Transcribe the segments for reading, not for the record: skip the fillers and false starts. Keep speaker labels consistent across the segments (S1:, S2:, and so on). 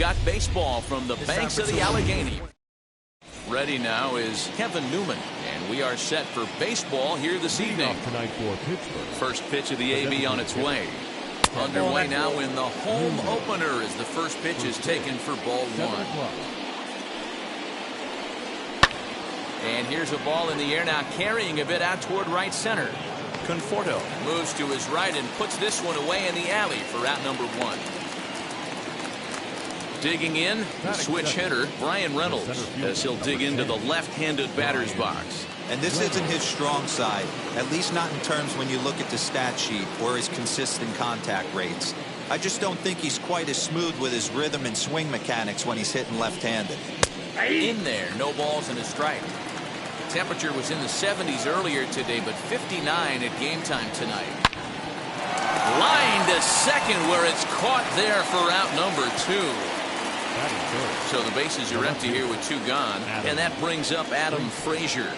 S1: got baseball from the banks of the Allegheny. Ready now is Kevin Newman, and we are set for baseball here this evening. First pitch of the AB on its way. Underway now in the home opener as the first pitch is taken for ball one. And here's a ball in the air now, carrying a bit out toward right center. Conforto moves to his right and puts this one away in the alley for out number one. Digging in, the switch hitter, Brian Reynolds, as he'll dig into the left-handed batter's box.
S2: And this isn't his strong side, at least not in terms when you look at the stat sheet or his consistent contact rates. I just don't think he's quite as smooth with his rhythm and swing mechanics when he's hitting left-handed.
S1: In there, no balls and a strike. The temperature was in the 70s earlier today, but 59 at game time tonight. Line to second where it's caught there for out number two. So the bases are empty here with two gone, and that brings up Adam Frazier.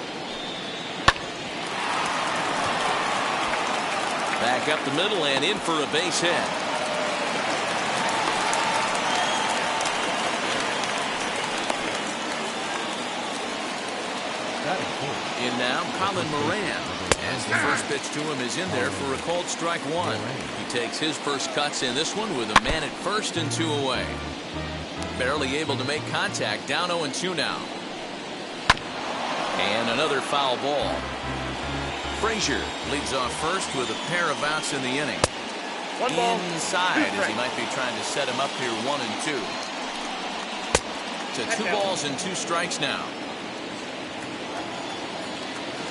S1: Back up the middle and in for a base hit. In now, Colin Moran, as the first pitch to him is in there for a called strike one. He takes his first cuts in this one with a man at first and two away. Barely able to make contact, down 0-2 now. And another foul ball. Frazier leads off first with a pair of outs in the inning. Inside as he might be trying to set him up here 1-2. To 2 balls and 2 strikes now.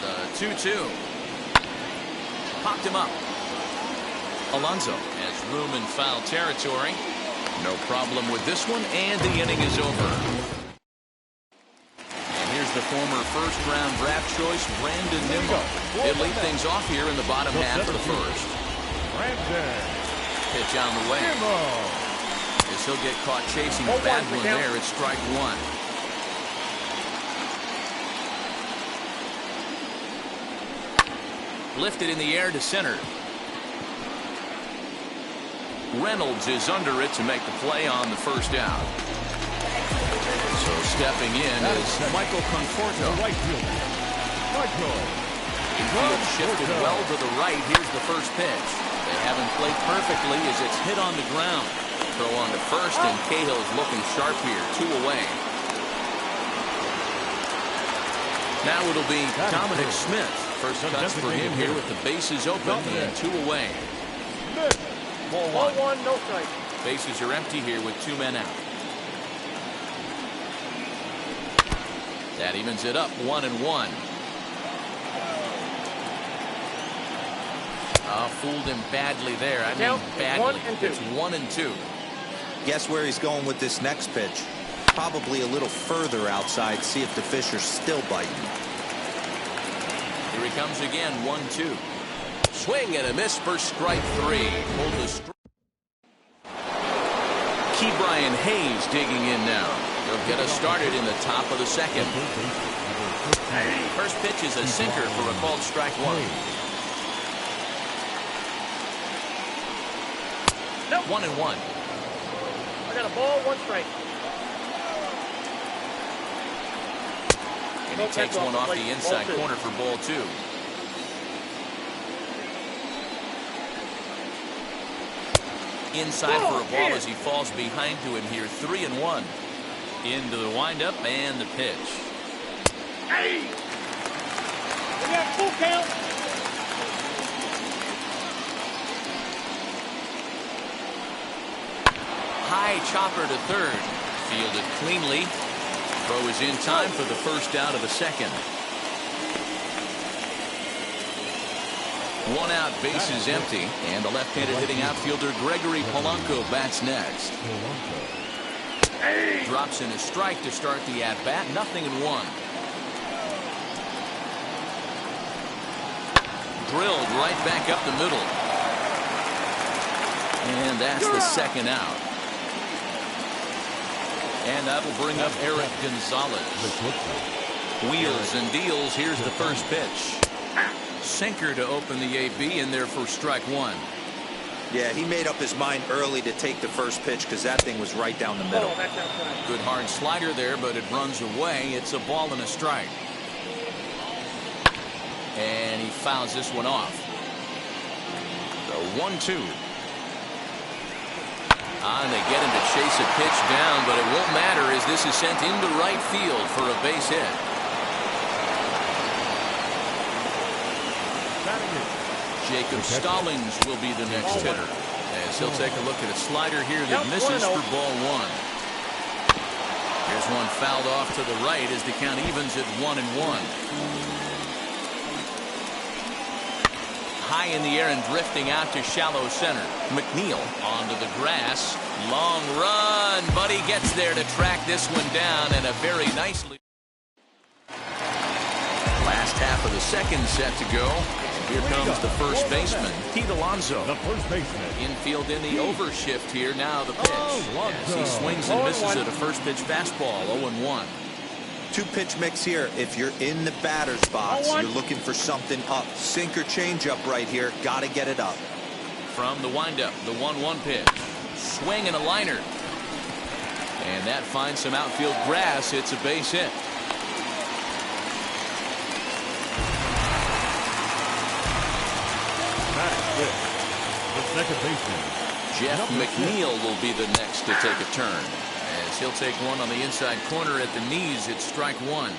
S1: The 2-2. Popped him up. Alonso has room in foul territory. No problem with this one, and the inning is over. And here's the former first-round draft choice, Brandon Nimmo. He'll lead things off here in the bottom half of the first. Pitch on the way. As he'll get caught chasing a bad one there, it's strike one. Lifted in the air to center. Reynolds is under it to make the play on the first out. So stepping in is Michael Conforto. Infield shifted well to the right. Here's the first pitch. They haven't played perfectly as it's hit on the ground. Throw on to first, and Cahill's looking sharp here. 2 away. Now it'll be Dominic Smith. First cuts for him here with the bases open and 2 away.
S3: Ball one, no strike.
S1: Bases are empty here with 2 men out. That evens it up 1-1. Fooled him badly there. I mean badly. It's 1-2.
S2: Guess where he's going with this next pitch? Probably a little further outside. See if the fish are still biting.
S1: Here he comes again. 1-2. Swing and a miss for strike 3. Pulled the strike. Ke'Bryan Hayes digging in now. They'll get us started in the top of the second. First pitch is a sinker for a called strike 1. 1-1.
S3: I got a ball, 1 strike.
S1: And he takes one off the inside corner for ball 2. Inside for a ball as he falls behind to him here. 3-1. Into the windup and the pitch.
S3: Hey! We got full count.
S1: High chopper to third. Fielded cleanly. Throw is in time for the first out of the second. 1 out, bases empty, and the left-handed hitting outfielder Gregory Polanco bats next. Drops in a strike to start the at-bat. 0-1. Drilled right back up the middle. And that's the second out. And that'll bring up Eric Gonzalez. Wheels and deals. Here's the first pitch. Sinker to open the AB in there for strike 1.
S2: Yeah, he made up his mind early to take the first pitch because that thing was right down the middle.
S3: Oh, that's outside.
S1: Good hard slider there, but it runs away. It's a ball and a strike. And he fouls this one off. The 1-2. And they get him to chase a pitch down, but it won't matter as this is sent into right field for a base hit. Jacob Stallings will be the next hitter, as he'll take a look at a slider here that misses for ball one. Here's one fouled off to the right as the count evens at 1-1. High in the air and drifting out to shallow center. McNeil onto the grass. Long run, but he gets there to track this one down, and a very nicely. Last half of the second set to go. Here comes the first baseman, Pete Alonso.
S4: The first baseman.
S1: Infield in the overshift here. Now the pitch. As he swings and misses at a first pitch fastball. 0-1.
S2: Two-pitch mix here. If you're in the batter's box, you're looking for something up. Sinker changeup right here. Got to get it up.
S1: From the windup, the 1-1 pitch. Swing and a liner. And that finds some outfield grass. It's a base hit.
S4: The second baseman,
S1: Jeff McNeil will be the next to take a turn, as he'll take one on the inside corner at the knees. It's strike one.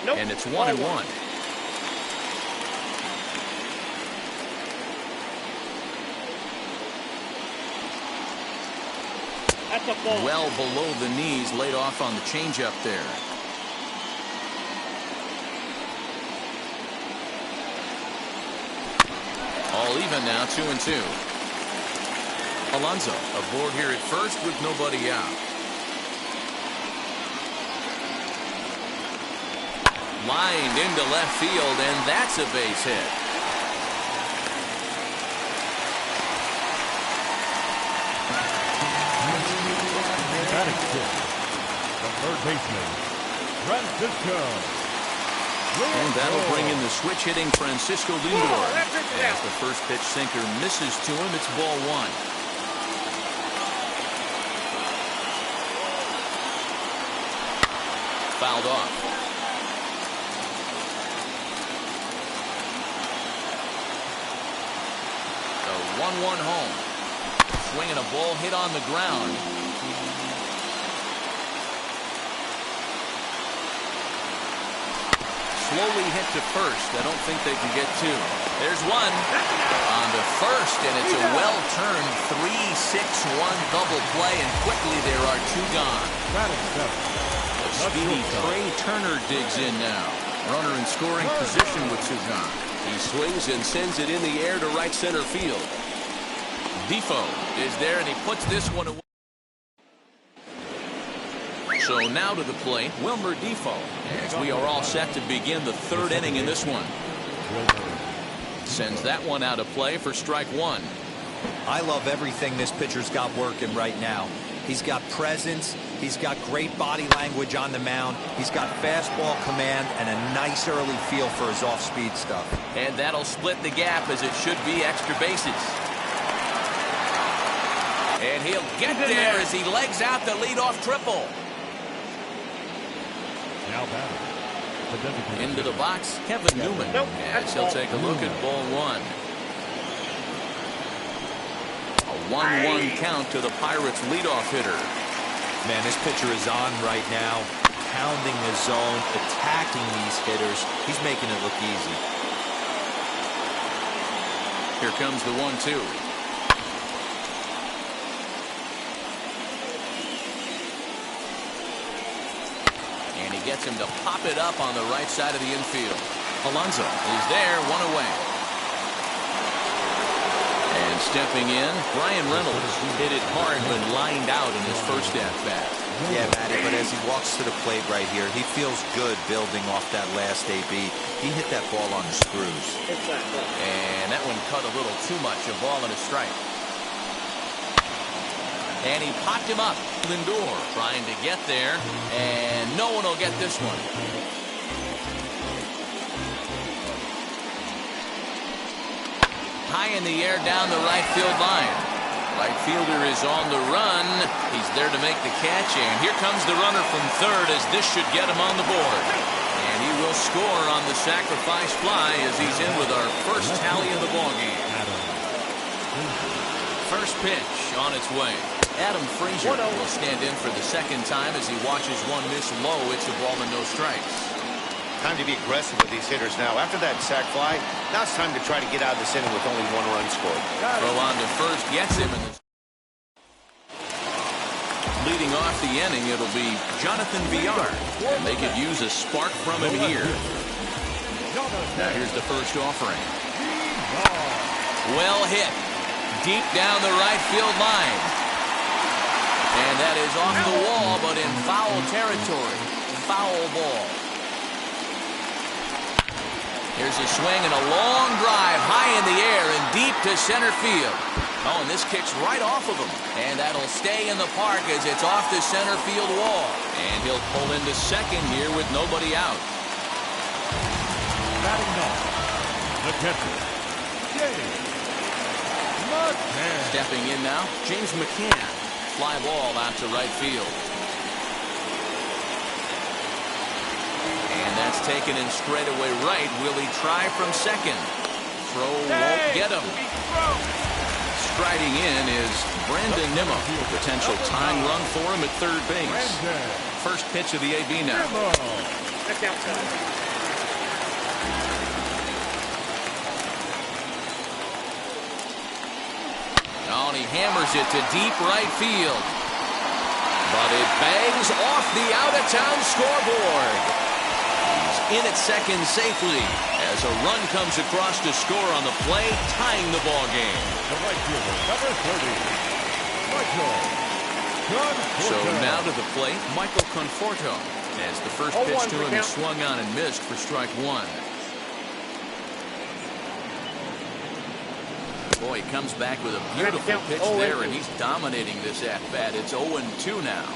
S3: Nope.
S1: And it's 1-1.
S3: That's a ball.
S1: Well below the knees, laid off on the changeup there. All even now, 2-2. Alonso aboard here at first with nobody out. Lined into left field, and that's a base hit.
S4: batting fifth, the third baseman, Francisco.
S1: And that'll bring in the switch-hitting Francisco Lindor. As the first pitch sinker misses to him, it's ball one. Fouled off. The 1-1 home. Swinging a ball hit on the ground. Slowly hit to first. I don't think they can get two. There's one on to first, and it's a well-turned 3-6-1 double play, and quickly there are two gone. A speedy Trey Turner digs in now. Runner in scoring position with two gone. He swings and sends it in the air to right center field. Defoe is there, and he puts this one away. So now to the plate, Wilmer Defoe, as we are all set to begin the third inning in this one. Sends that one out of play for strike one.
S2: I love everything this pitcher's got working right now. He's got presence. He's got great body language on the mound. He's got fastball command and a nice early feel for his off-speed stuff.
S1: And that'll split the gap, as it should be extra bases. And he'll get there as he legs out the leadoff triple.
S4: Now
S1: into the box, Kevin Newman, as he'll take a look at ball one. A 1-1 count to the Pirates' leadoff hitter.
S2: Man, this pitcher is on right now, pounding the zone, attacking these hitters. He's making it look easy.
S1: Here comes the 1-2. Gets him to pop it up on the right side of the infield. Alonso is there, one away. And stepping in, Brian Reynolds hit it hard but lined out in his first at-bat.
S2: Yeah, Matty, but as he walks to the plate right here, he feels good building off that last AB. He hit that ball on the screws.
S1: And that one cut a little too much, a ball and a strike. And he popped him up. Lindor trying to get there, and no one will get this one. high in the air down the right field line. Right fielder is on the run. He's there to make the catch, and here comes the runner from third as this should get him on the board. And he will score on the sacrifice fly as he's in with our first tally of the ballgame. First pitch on its way. Adam Frazier will stand in for the second time as he watches one miss low. It's a ball and no strikes.
S5: Time to be aggressive with these hitters now. After that sac fly, now it's time to try to get out of this inning with only one run scored.
S1: Throw on to first, gets him. Leading off the inning, it'll be Jonathan Villar. And they could use a spark from him here. Now here's the first offering. Well hit. Deep down the right field line. And that is off the wall, but in foul territory. Foul ball. Here's a swing and a long drive high in the air and deep to center field. Oh, and this kicks right off of him. And that'll stay in the park as it's off the center field wall. And he'll pull into second here with nobody out.
S4: Batting off, the catcher, James McCann.
S1: Stepping in now, James McCann. Fly ball out to right field. And that's taken in straightaway right. Will he try from second? Throw won't get him. Striding in is Brandon Nimmo. Potential tying run for him at third base. First pitch of the AB now.
S3: That's outside.
S1: Oh, and he hammers it to deep right field. But it bangs off the out-of-town scoreboard. He's in at second safely as a run comes across to score on the play, tying the ball game.
S4: The right fielder, number 30, Michael Conforto.
S1: So now to the plate, Michael Conforto. As the first pitch to him is swung on and missed for strike one. Boy, he comes back with a beautiful pitch there, and he's dominating this at-bat. It's 0-2 now.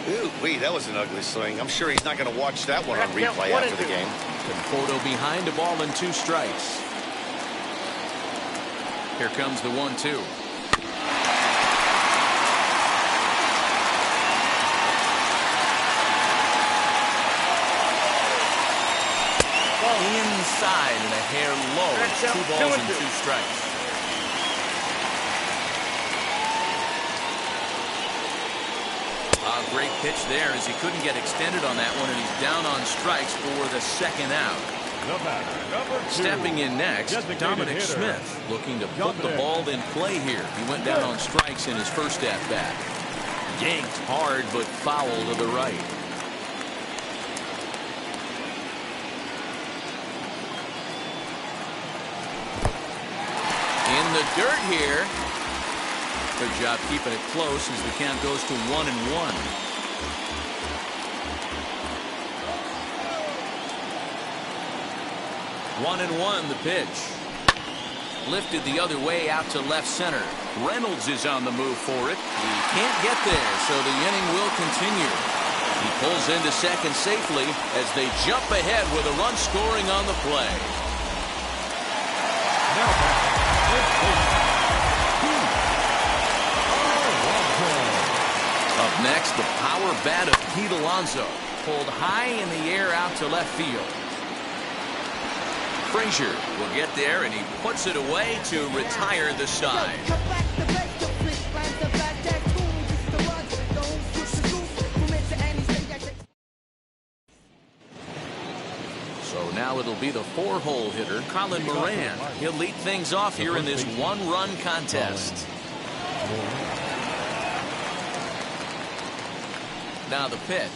S5: Ooh, wait, that was an ugly swing. I'm sure he's not going to watch that one on replay after the game.
S1: Conforto behind, a ball and 2 strikes. Here comes the 1-2. Inside and a hair low. 2 balls and 2 strikes. A great pitch there as he couldn't get extended on that one, and he's down on strikes for the second out.
S4: The batter, number 2.
S1: Stepping in next, Dominic Smith, looking to put the ball in play here. He went down on strikes in his first at-bat. Yanked hard, but foul to the right. In the dirt here. Good job keeping it close as the count goes to 1-1. One and one, the pitch. Lifted the other way out to left center. Reynolds is on the move for it. He can't get there, so the inning will continue. He pulls into second safely as they jump ahead with a run scoring on the play.
S4: Now
S1: Up next, the power bat of Pete Alonso. Pulled high in the air out to left field. Frazier will get there, and he puts it away to retire the side. So now it'll be the 4-hole hitter, Colin Moran. He'll lead things off here in this one-run contest. Now the pitch.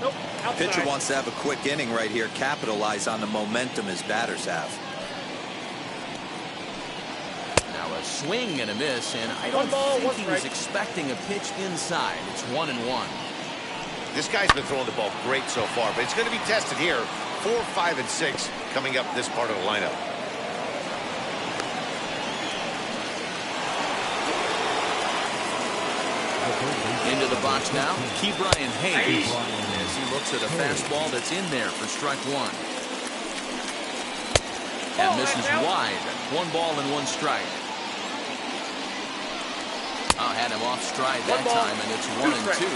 S3: Nope, outside.
S2: Pitcher wants to have a quick inning right here, capitalize on the momentum his batters have.
S1: Now a swing and a miss, and I don't think he was expecting a pitch inside. It's 1-1.
S5: This guy's been throwing the ball great so far, but it's going to be tested here. 4, 5, and 6 coming up this part of the lineup.
S1: Into the box now, Ke'Bryan Hayes, as he looks at a fastball that's in there for strike one. That misses wide. 1 ball and 1 strike. I had him off stride that time, and it's 1-2.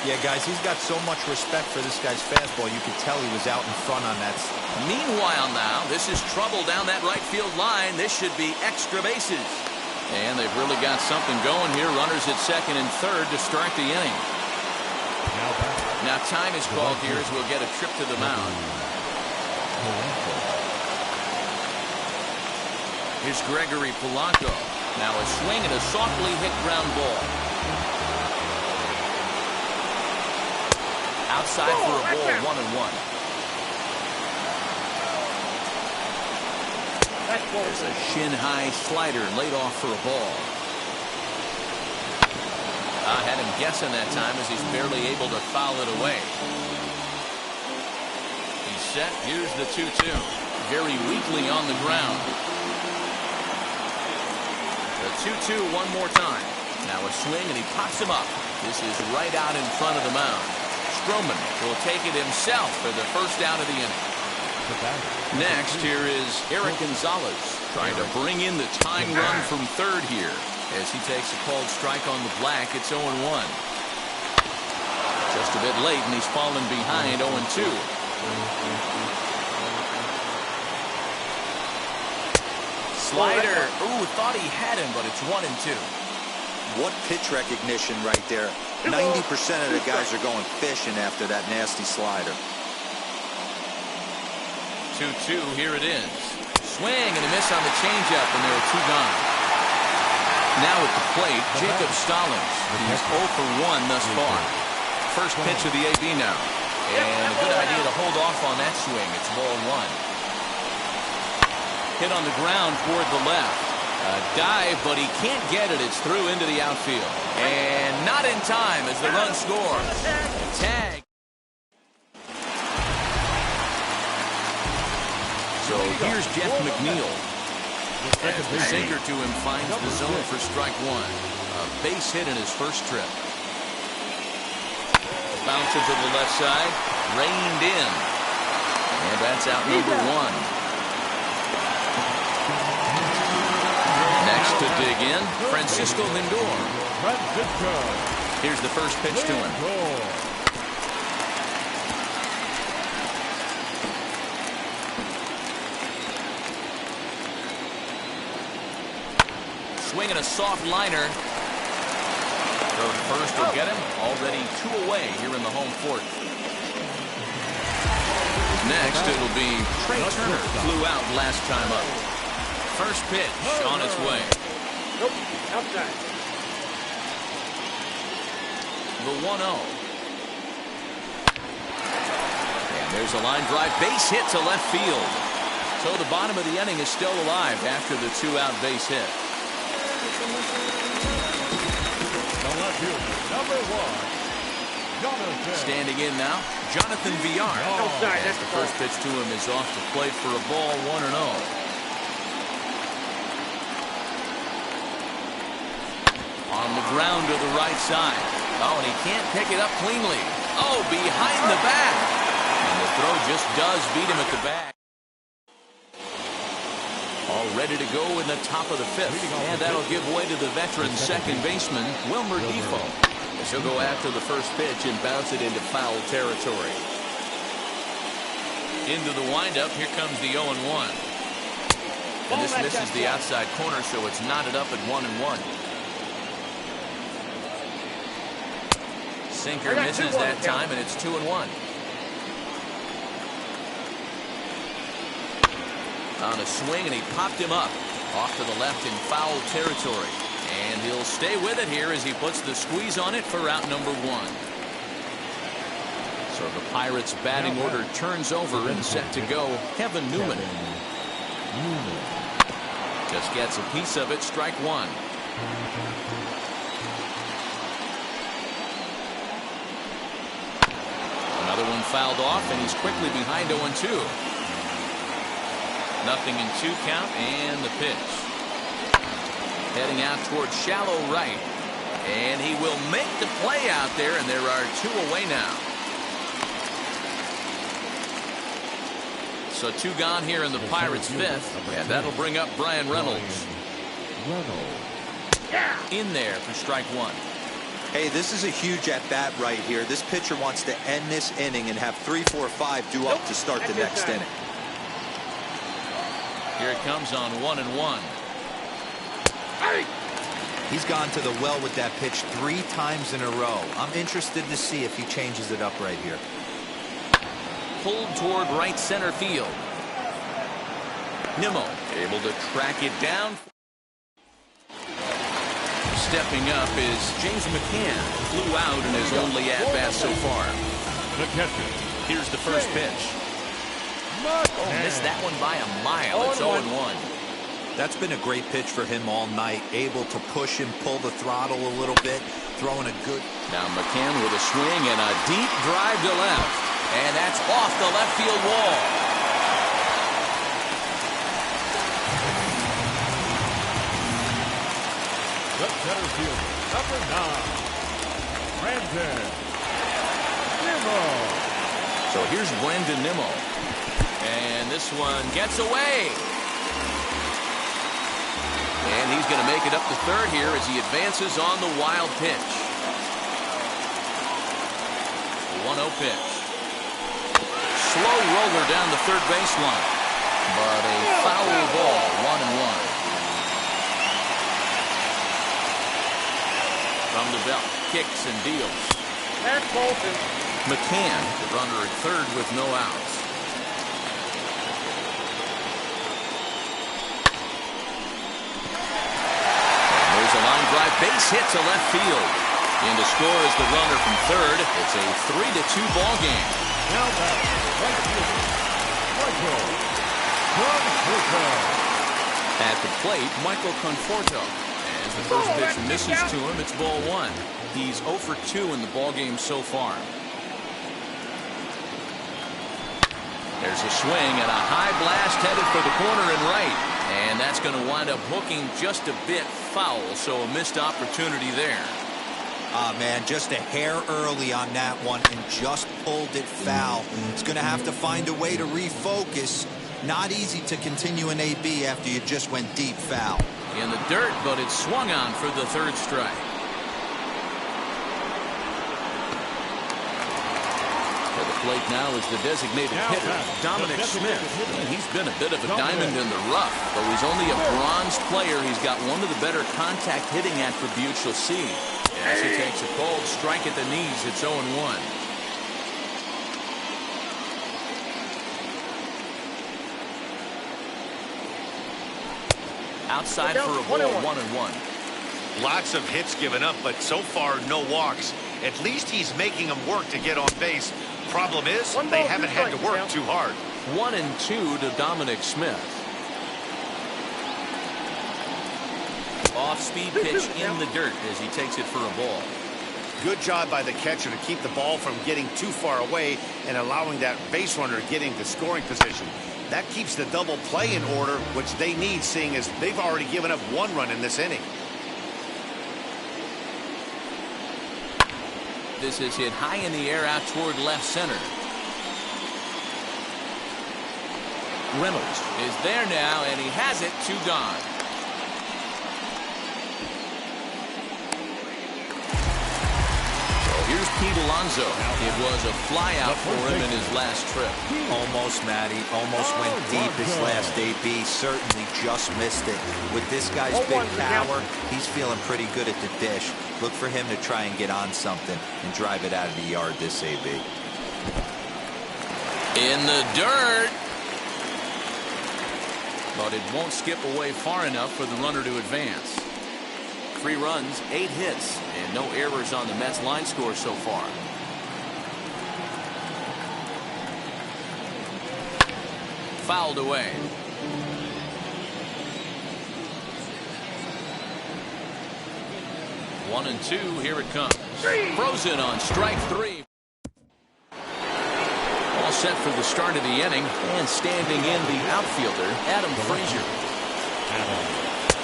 S2: Yeah, guys, he's got so much respect for this guy's fastball. You could tell he was out in front on that.
S1: Meanwhile now, this is trouble down that right field line. This should be extra bases. And they've really got something going here. Runners at second and third to start the inning. Now time is called here as we'll get a trip to the mound. Here's Gregory Polanco. Now a swing and a softly hit ground ball. Outside for a ball, 1-1. There's a shin-high slider laid off for a ball. I had him guessing that time as he's barely able to foul it away. He's set. Here's the 2-2. Very weakly on the ground. The 2-2 one more time. Now a swing and he pops him up. This is right out in front of the mound. Stroman will take it himself for the first out of the inning. Next, here is Eric Gonzalez trying to bring in the tying run from third here. As he takes a called strike on the black, it's 0-1. Just a bit late, and he's fallen behind 0-2. Slider. Ooh, thought he had him, but it's 1-2.
S2: What pitch recognition right there. 90% of the guys are going fishing after that nasty slider.
S1: 2-2, here it is. Swing and a miss on the changeup, and there are 2 gone. Now at the plate, Jacob Stallings. He's 0 for 1 thus far. First pitch of the AB now. And a good idea to hold off on that swing. It's ball 1. Hit on the ground toward the left. A dive, but he can't get it. It's through into the outfield. And not in time as the run scores. Tag. So here's Jeff McNeil. As the sinker to him finds the zone for strike 1. A base hit in his first trip. Bouncer to the left side. Reined in. And that's out number 1. Next to dig in, Francisco Lindor. Here's the first pitch to him. Swinging a soft liner. Throw to first will get him. Already 2 away here in the home fourth. Next, it'll be Trey Turner. Flew out last time up. First pitch on its way.
S3: Nope, outside.
S1: The 1-0. And there's a line drive. Base hit to left field. So the bottom of the inning is still alive after the 2-out base hit.
S4: Number 1.
S1: Standing in now, Jonathan Villar. As the first pitch to him is off the plate for a ball, 1-0. On the ground to the right side. Oh, and he can't pick it up cleanly. Oh, behind the back. And the throw just does beat him at the back. All ready to go in the top of the 5th. And that'll give way to the veteran second baseman, Wilmer Defoe. As he'll go after the first pitch and bounce it into foul territory. Into the windup, here comes the 0-1. And this misses the outside corner, so it's knotted up at 1-1. Sinker misses that time, and it's 2-1. On a swing, and he popped him up. Off to the left in foul territory. And he'll stay with it here as he puts the squeeze on it for out number 1. So the Pirates' batting order turns over and set to go. Kevin Newman. Just gets a piece of it, strike 1. Another one fouled off, and he's quickly behind 0-2. Nothing in 2 count, and the pitch. Heading out towards shallow right. And he will make the play out there, and there are 2 away now. So 2 gone here in the Pirates' 5th, and that'll bring up Brian Reynolds. In there for strike 1.
S2: Hey, this is a huge at-bat right here. This pitcher wants to end this inning and have 3, 4, 5 due up to start the next inning.
S1: Here it comes on 1-1.
S2: He's gone to the well with that pitch 3 times in a row. I'm interested to see if he changes it up right here.
S1: Pulled toward right center field. Nimmo able to track it down. Stepping up is James McCann. Flew out in his only at-bat so far.
S4: The catcher.
S1: Here's the first pitch. Oh, missed that one by a mile. It's 0-1.
S2: That's been a great pitch for him all night. Able to push and pull the throttle a little bit. Throwing a good...
S1: Now McCann with a swing and a deep drive to left. And that's off the left field wall.
S4: The center field, number 9, Brandon Nimmo.
S1: So here's Brandon Nimmo. And this one gets away. And he's going to make it up to third here as he advances on the wild pitch. 1-0 pitch. Slow roller down the third baseline. But a foul ball, 1-1. From the belt, kicks and deals. McCann, the runner at third with no outs. There's a line drive, base hit to left field. And to score is the runner from third. It's a 3-2 ball game.
S4: Now back, right fielder, Michael Conforto.
S1: At the plate, Michael Conforto. As the first pitch misses to him, it's ball 1. He's 0 for 2 in the ball game so far. There's a swing and a high blast headed for the corner and right. And that's going to wind up hooking just a bit foul, so a missed opportunity there.
S2: Man, just a hair early on that one and just pulled it foul. It's going to have to find a way to refocus. Not easy to continue an AB after you just went deep foul.
S1: In the dirt, but it's swung on for the third strike. For the plate now is the designated hitter, Dominic Smith. And he's been a bit of a diamond in the rough. Though he's only a bronze player, he's got one of the better contact hitting attributes you'll see. As he takes a cold strike at the knees, it's 0-1. Outside for a ball, 1-1.
S5: Lots of hits given up, but so far no walks. At least he's making them work to get on base. Problem is, they haven't had to work too hard.
S1: 1-2 to Dominic Smith. Off-speed pitch in the dirt as he takes it for a ball.
S5: Good job by the catcher to keep the ball from getting too far away and allowing that base runner getting to scoring position. That keeps the double play in order, which they need, seeing as they've already given up 1 run in this inning.
S1: This is hit high in the air out toward left center. Reynolds is there now, and he has it. 2 gone. Here's Pete Alonso. It was a flyout for him in his last trip.
S2: Almost, Matty. Almost went deep his last AB. Certainly just missed it. With this guy's big power, he's feeling pretty good at the dish. Look for him to try and get on something and drive it out of the yard this AB.
S1: In the dirt. But it won't skip away far enough for the runner to advance. 3 runs, 8 hits, and no errors on the Mets line score so far. Fouled away. One and 2, here it comes. Frozen on strike 3. All set for the start of the inning, and standing in the outfielder, Adam Frazier.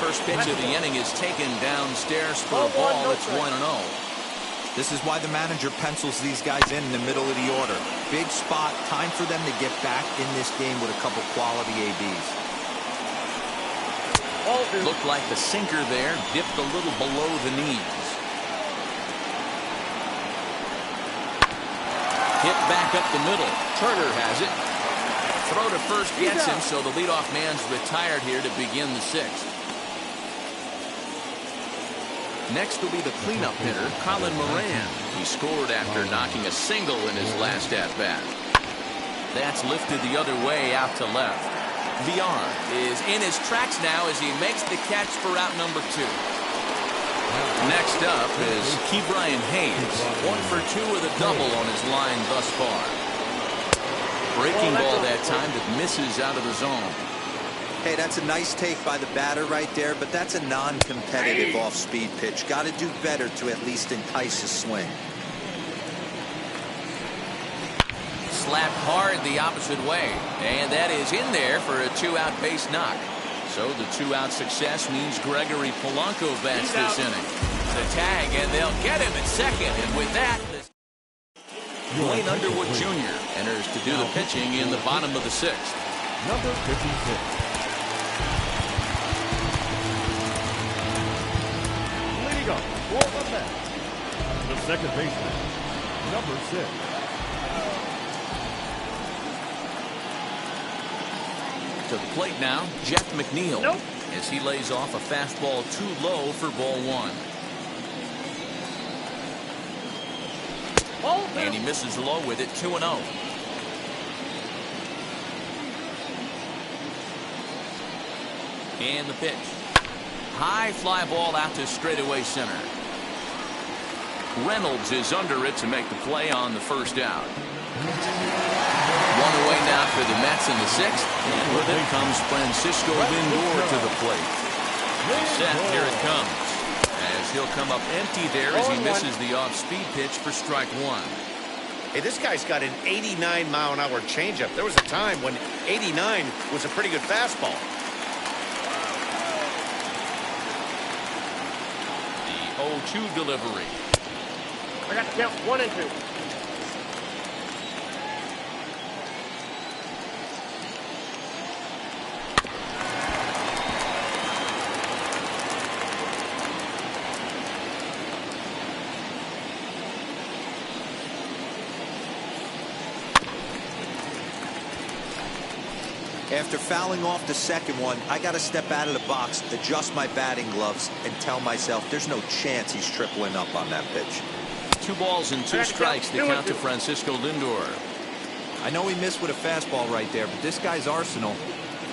S1: First pitch of the inning is taken downstairs for a ball. It's 1-0.
S2: This is why the manager pencils these guys in the middle of the order. Big spot, time for them to get back in this game with a couple quality ABs.
S1: Looked like the sinker there dipped a little below the knees. Hit back up the middle. Turner has it. Throw to first gets him, so the leadoff man's retired here to begin the sixth. Next will be the cleanup hitter, Colin Moran. He scored after knocking a single in his last at-bat. That's lifted the other way out to left. Villar is in his tracks now as he makes the catch for out number 2. Next up is Ke'Bryan Hayes. 1 for 2 with a double on his line thus far. Breaking ball that time that misses out of the zone.
S2: Hey, that's a nice take by the batter right there, but that's a non-competitive off-speed pitch. Got to do better to at least entice a swing.
S1: Slapped hard the opposite way, and that is in there for a 2-out base knock. So the 2-out success means Gregory Polanco bats this inning. The tag, and they'll get him at second, and with that, Wayne Underwood Jr. enters to do the pitching in the bottom of the 6th.
S4: Number 56. Leading up for the Mets, the second baseman, number 6.
S1: To the plate now, Jeff McNeil. As he lays off a fastball too low for ball 1. And he misses low with it, 2-0. And the pitch. High fly ball out to straightaway center. Reynolds is under it to make the play on the first out. 1 away now for the Mets in the 6th. And with it comes Francisco Lindor to the plate. He's set, here it comes. As he'll come up empty there as he misses the off-speed pitch for strike 1.
S5: Hey, this guy's got an 89-mile-an-hour changeup. There was a time when 89 was a pretty good fastball.
S1: The 0-2 delivery.
S3: I got to count 1 and 2.
S2: After fouling off the second one, I got to step out of the box, adjust my batting gloves, and tell myself there's no chance he's tripling up on that pitch.
S1: 2 balls and 2 strikes to count to Francisco Lindor.
S2: I know he missed with a fastball right there, but this guy's arsenal,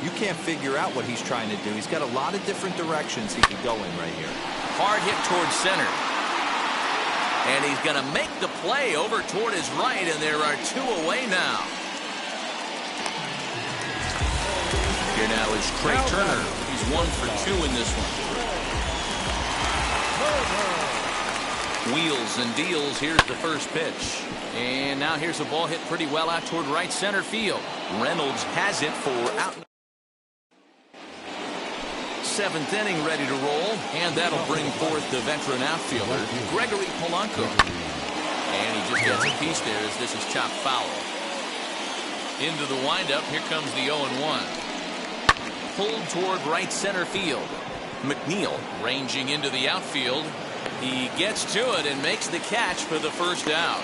S2: you can't figure out what he's trying to do. He's got a lot of different directions he could go in right here.
S1: Hard hit towards center. And he's going to make the play over toward his right, and there are 2 away now. Here now is Trey Turner. He's 1 for 2 in this one. Wheels and deals. Here's the first pitch. And now here's a ball hit pretty well out toward right center field. Reynolds has it for out. 7th inning ready to roll. And that'll bring forth the veteran outfielder, Gregory Polanco. And he just gets a piece there as this is chopped foul. Into the windup. Here comes the 0-1. Pulled toward right center field. McNeil ranging into the outfield. He gets to it and makes the catch for the first out.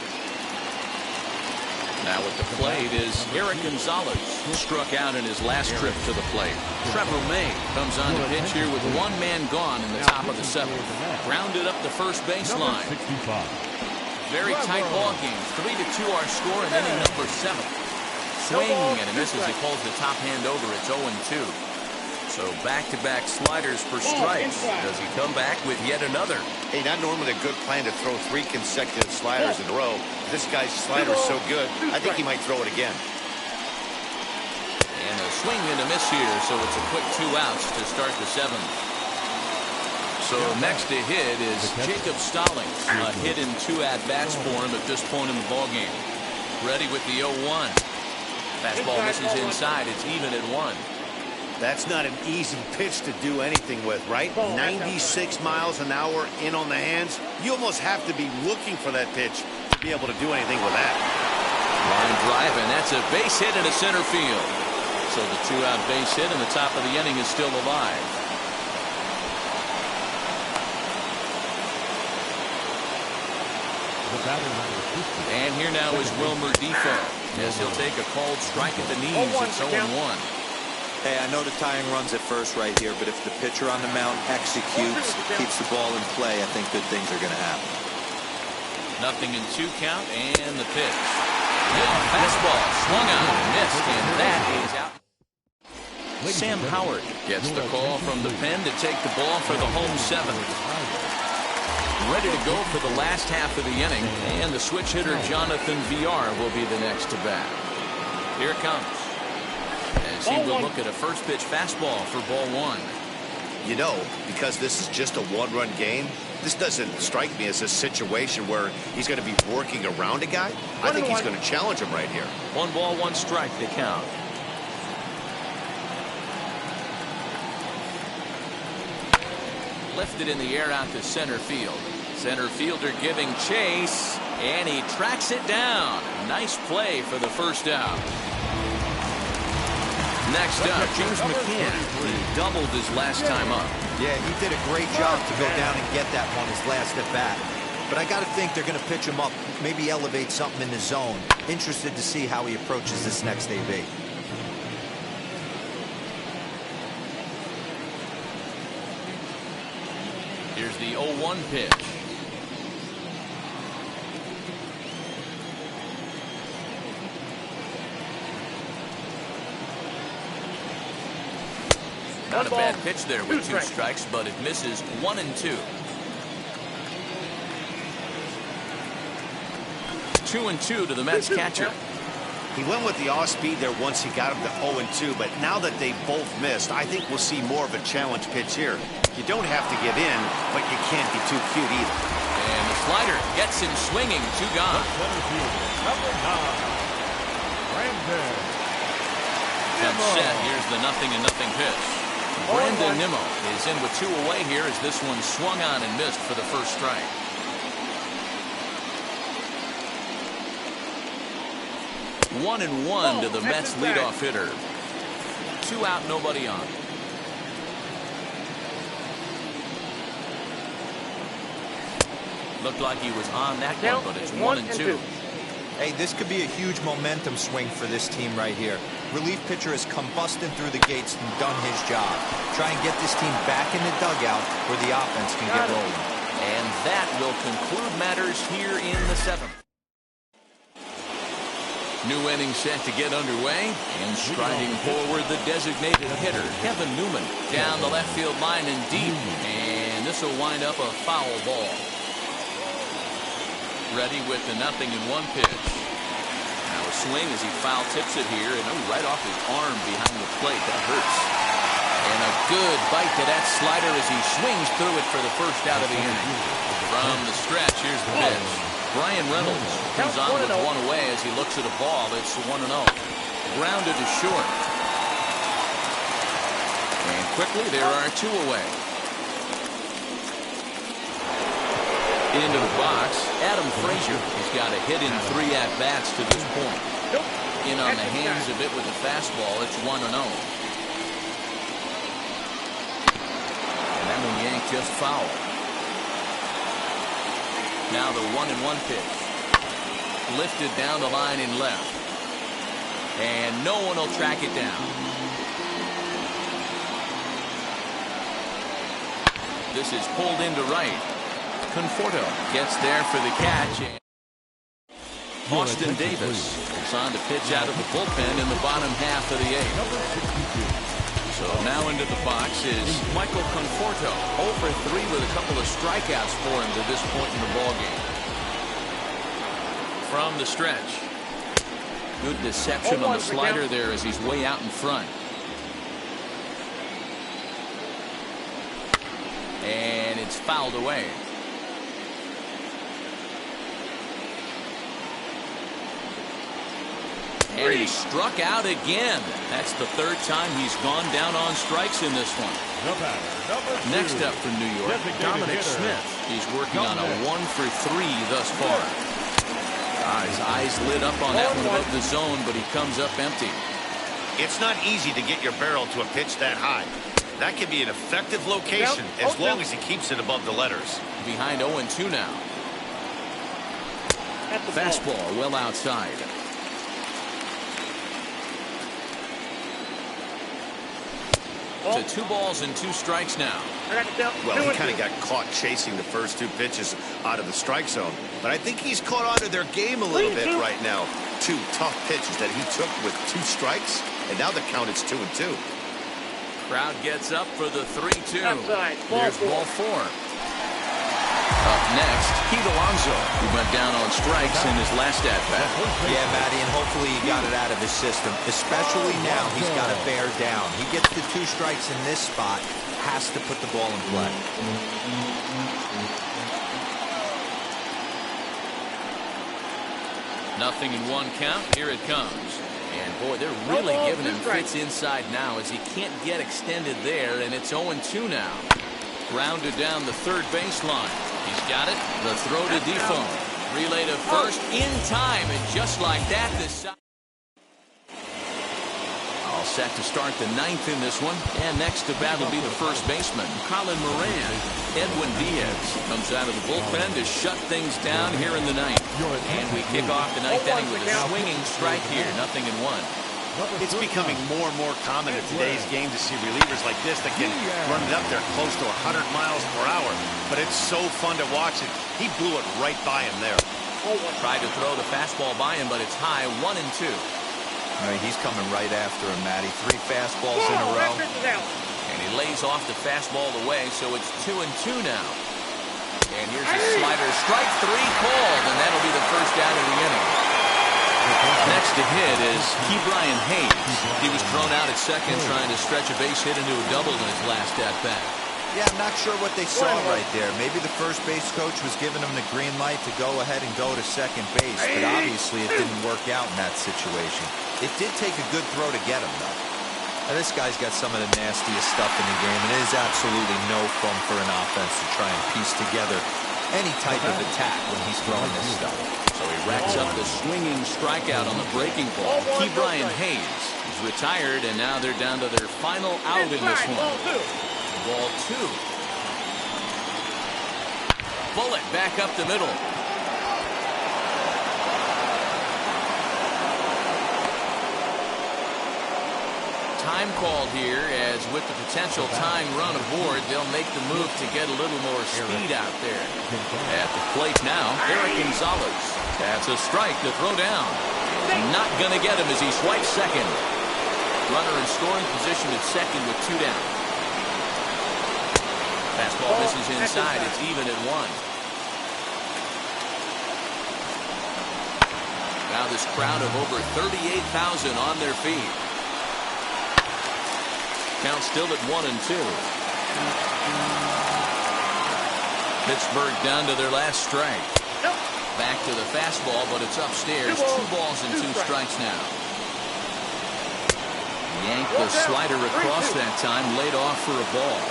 S1: Now at the plate is Eric Gonzalez, who struck out in his last trip to the plate. Trevor May comes on to pitch here with 1 man gone in the top of the 7th. Grounded up the first baseline. Very tight ball game. 3-2 our score in inning number 7. Swing and a miss as he pulls the top hand over. It's 0-2. So back-to-back sliders for strikes. Does he come back with yet another?
S5: Hey, not normally a good plan to throw 3 consecutive sliders in a row. This guy's slider is so good, I think he might throw it again.
S1: And a swing and a miss here, so it's a quick 2 outs to start the 7th. So next to hit is Jacob Stallings. A hit in 2 at-bats for him at this point in the ballgame. Ready with the 0-1. Fastball misses inside. It's even at 1.
S5: That's not an easy pitch to do anything with, right? 96 miles an hour in on the hands. You almost have to be looking for that pitch to be able to do anything with that.
S1: Line drive, and that's a base hit into center field. So the two-out base hit in the top of the inning is still alive. And here now is Wilmer Defoe. Yes, he'll take a called strike at the knees. It's 0-1.
S2: Hey, I know the tying runs at first right here, but if the pitcher on the mound executes, keeps the ball in play, I think good things are going to happen.
S1: Nothing in 2 count, and the pitch. Fastball swung on and missed, and that is out. Sam Howard gets the call from the pen to take the ball for the home 7th. Ready to go for the last half of the inning, and the switch hitter Jonathan VR will be the next to bat. Here it comes. As he will look at a first pitch fastball for ball 1.
S5: You know, because this is just a one-run game, this doesn't strike me as a situation where he's going to be working around a guy. I think he's going to challenge him right here.
S1: 1 ball, 1 strike to count. Lifted in the air out to center field. Center fielder giving chase, and he tracks it down. Nice play for the first out. Next up, James McCann. He doubled his last time up.
S2: Yeah, he did a great job to go down and get that one his last at bat. But I got to think they're going to pitch him up, maybe elevate something in the zone. Interested to see how he approaches this next AB.
S1: Here's the 0-1 pitch. Not a bad pitch there with 2 strikes, but it misses 1 and 2. 2 and 2 to the Mets catcher.
S5: He went with the off speed there once he got him to 0 and 2, but now that they both missed, I think we'll see more of a challenge pitch here. You don't have to give in, but you can't be too cute either.
S1: And the slider gets him swinging. 2 gone. And set. Here's the 0-0 pitch. Brandon Nimmo is in with 2 away here as this one swung on and missed for the first strike. One and 1 to the Mets leadoff hitter. 2 out, nobody on. Looked like he was on that one, but it's 1 and 2.
S2: Hey, this could be a huge momentum swing for this team right here. Relief pitcher has come busting through the gates and done his job. Try and get this team back in the dugout where the offense can get rolling.
S1: And that will conclude matters here in the 7th. New inning set to get underway, and striding forward the designated hitter, Kevin Newman, down the left field line and deep, and this will wind up a foul ball. Ready with the 0-1 pitch. Now a swing as he foul tips it here, and right off his arm behind the plate. That hurts. And a good bite to that slider as he swings through it for the first out of the inning. From the stretch, here's the pitch. Brian Reynolds comes on with 1 away as he looks at a ball. It's 1-0. Grounded to short. And quickly there are 2 away. Into the box, Adam Frazier has got a hit in 3 at-bats to this point. In on the hands of it with the fastball. It's 1-0. And that one yanked just foul. Now the 1-1 pitch. Lifted down the line in left. And no one will track it down. This is pulled into right. Conforto gets there for the catch. Austin Davis is on to pitch out of the bullpen in the bottom half of the 8th. So now into the box is Michael Conforto. 0 for 3 with a couple of strikeouts for him to this point in the ballgame. From the stretch. Good deception on the slider there as he's way out in front. And it's fouled away. And he struck out again. That's the third time he's gone down on strikes in this one. Next up from New York, Dominic Smith. He's working on a 1-for-3 thus far. His eyes lit up on that one above the zone, but he comes up empty.
S5: It's not easy to get your barrel to a pitch that high. That can be an effective location as long as he keeps it above the letters.
S1: Behind 0-2 now. Fastball well outside. To 2 balls and 2 strikes now.
S5: Well, he kind of got caught chasing the first 2 pitches out of the strike zone. But I think he's caught on to their game a little bit right now. 2 tough pitches that he took with 2 strikes, and now the count is 2-2.
S1: Crowd gets up for the 3-2. Here's ball 4. Up next, Pete Alonso, who went down on strikes in his last at-bat.
S2: Yeah, Matty, and hopefully he got it out of his system. Especially now, he's got to bear down. He gets the 2 strikes in this spot, has to put the ball in play.
S1: Nothing in 1 count. Here it comes. And, boy, they're really giving him fits inside now as he can't get extended there, and it's 0-2 now. Grounded down the third baseline. He's got it. The throw to Defoe. Relay to first in time, and just like that, this all set to start the 9th in this one. And next to bat will be the first baseman, Colin Moran. Edwin Diaz comes out of the bullpen to shut things down here in the 9th. And we kick off the 9th inning with a swinging strike here. 0-1.
S5: It's becoming more and more common in today's game to see relievers like this that can run it up there close to 100 miles per hour. But it's so fun to watch it. He blew it right by him there.
S1: Tried to throw the fastball by him, but it's high. 1-2.
S2: I mean, he's coming right after him, Matty. 3 fastballs in a row.
S1: And he lays off the fastball away, so it's 2-2 now. And here's a slider. Strike 3 called, and that'll be the first out of the inning. Next to hit is Ke'Bryan Hayes. He was thrown out at second trying to stretch a base hit into a double in his last at-bat.
S2: Yeah, I'm not sure what they saw right there. Maybe the first base coach was giving him the green light to go ahead and go to second base, but obviously it didn't work out in that situation. It did take a good throw to get him, though. Now, this guy's got some of the nastiest stuff in the game, and it is absolutely no fun for an offense to try and piece together any type of attack when he's throwing this stuff.
S1: So he racks up the swinging strikeout on the breaking ball. Ke'Bryan Hayes is retired, and now they're down to their final out in this one. Ball 2. Bullet back up the middle. Time called here, as with the potential tying run aboard, they'll make the move to get a little more speed out there. At the plate now, Eric Gonzalez. That's a strike to throw down. Not going to get him as he swipes second. Runner in scoring position at second with 2 down. Fastball misses inside. It's even at 1. Now this crowd of over 38,000 on their feet. Count still at 1-2. Pittsburgh down to their last strike. Back to the fastball, but it's upstairs. 2 balls and 2 strikes now. Yanked the slider across that time, laid off for a ball.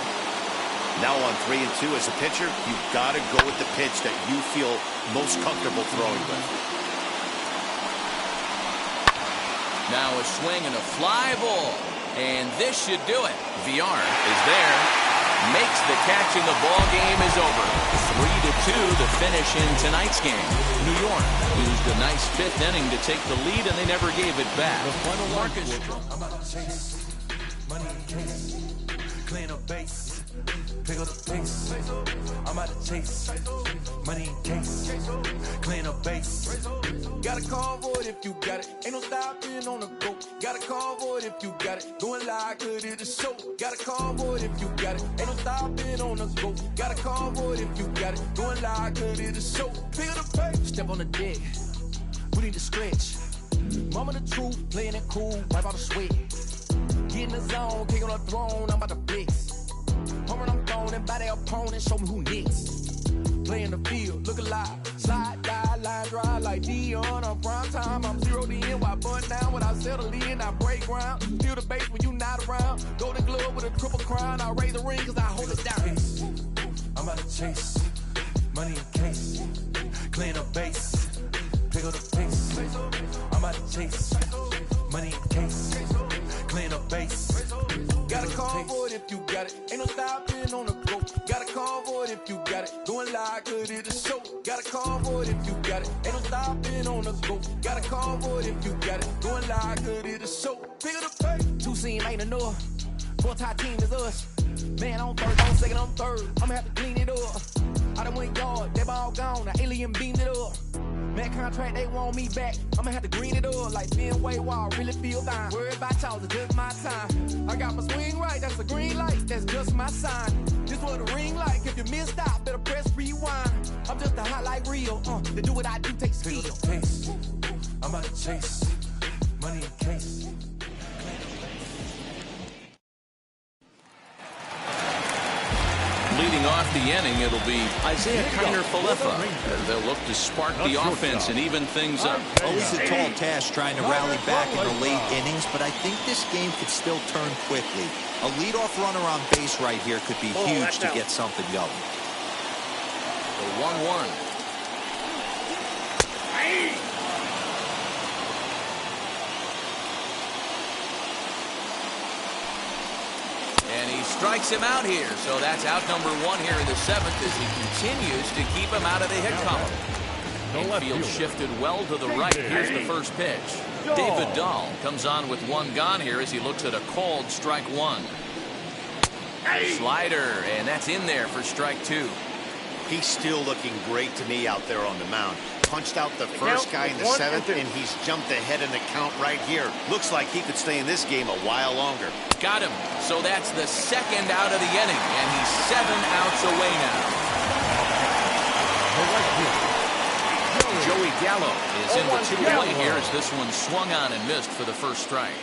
S5: Now on 3-2 as a pitcher, you've got to go with the pitch that you feel most comfortable throwing with.
S1: Now a swing and a fly ball. And this should do it. VR is there. Makes the catch, and the ball game is over. 3-2 the finish in tonight's game. New York used a nice 5th inning to take the lead, and they never gave it back. Marcus.
S6: I'm about to chase money in case, clean up base, pick up the pace. I'm about to chase money in case, clean up base. Got a convoy if you got it. Ain't no stopping on the go. Got a convoy if you got it. Going live, good at the show. Got a convoy if you got it. Ain't no stopping on the go. Got a convoy if you got it. Going live, good at the show. Pick up the pace. Step on the deck. We need to stretch. Mama the truth, playing it cool, wipe out the sweat. Get in the zone, kick on the throne, I'm about to flex. Home run, I'm throwing by their opponent, show me who next. Play in the field, look alive, slide, die, line dry like Dion on prime time. I'm zeroed in while bun down without settling in. I break ground, feel the bass when you not around. Golden glove with a triple crown. I raise the ring cause I hold it down. I'm out to chase money in case, clean up base, pick up the pace. I'm out to chase money in case, clean up base. Got a call for it if you got it. Ain't no stopping on the go. Got a call for it if you got it. Going live, cause it's a show. Got a call for it if you got it. Ain't no stopping on the go. Got a call for it if you got it. Going live, cause it's a show. Pick up the pace. Two team ain't enough. Four tie team is us. Man, on first, on second, on third. I'ma have to clean it up. I done went yard, they ball gone. Now alien beamed it up. Man, contract, they want me back. I'ma have to green it up like Ben Way Wall. Really feel fine. Worried about y'all, it's just my time. I got my swing right, that's a green light. That's just my sign. This what a ring like. If you missed out, better press rewind. I'm just a hot like real. To do what I do takes skill. I'm about to chase money in case.
S1: Leading off the inning, it'll be Isaiah Kiner-Falefa. They'll look to spark the offense and even things up.
S2: Always a tall task trying to rally back in the late innings, but I think this game could still turn quickly. A leadoff runner on base right here could be huge to get something going.
S1: The 1-1. And he strikes him out here, so that's out number 1 here in the 7th as he continues to keep him out of the hit column. Infield shifted well to the right. Here's the first pitch. David Dahl comes on with 1 gone here as he looks at a called strike 1. Slider, and that's in there for strike 2.
S5: He's still looking great to me out there on the mound. Punched out the first guy in the 7th, and he's jumped ahead in the count right here. Looks like he could stay in this game a while longer.
S1: Got him. So that's the 2nd out of the inning, and he's 7 outs away now. Joey Gallo is in the 2-play here as this one swung on and missed for the first strike.